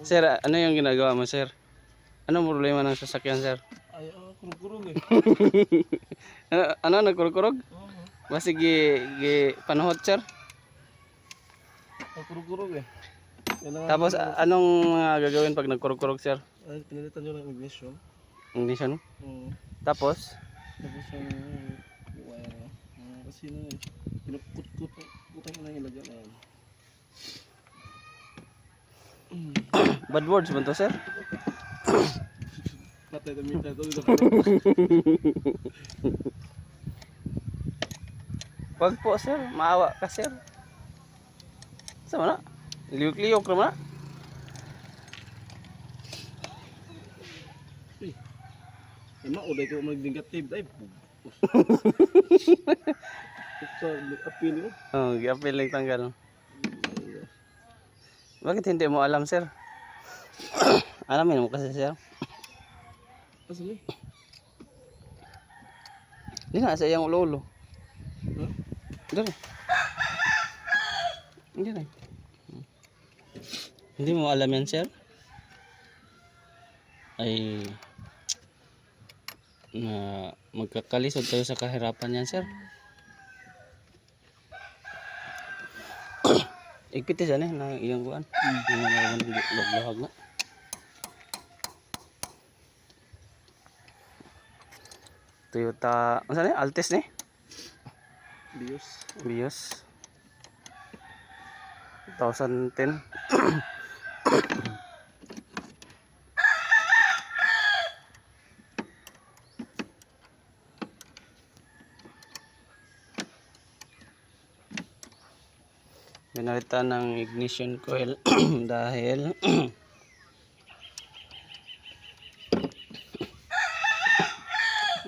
Sir, ano yung ginagawa mo, sir? Anong problema ng sasakyan, sir? Ay, kurog-kurog eh. Ano, nagkurkurog? Oo. Basi gi panuhot, sir. Ay, kurog-kurog eh. Yan naman Tapos yung- anong gagawin pag nagkurkurog, sir? Ay, pinalitan nyo ng ignition. Ignition. Oo. Tapos, Tapos yung wire. Kasi na eh. Pinukut-kut na yung lagyan na yan. bad words ba to, sir? Patay na mita ito. Wag po, sir. Maawa ka, sir. Sama na. Liyok-liyok naman na. Yan ma, uday ko magdingatib. Ay, ito, apil mo. Oh, gi-appeal lang tanggal. Bakit hindi mo alam, sir? Alamin mo kasi, sir. Asan eh? Di na sa iyang ulo-ulo. Ha? Dali. Hindi na. Hindi mo alam yan, sir? Ay na magkakalisod tayo sa kahirapan yan, sir. Igpitis yan eh, na iyang kuan. Yung laghag na. Toyota, ano saan eh? Altis eh? Bios. Vios 2010. Binalitan ng ignition coil dahil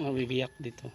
mabibiyak dito.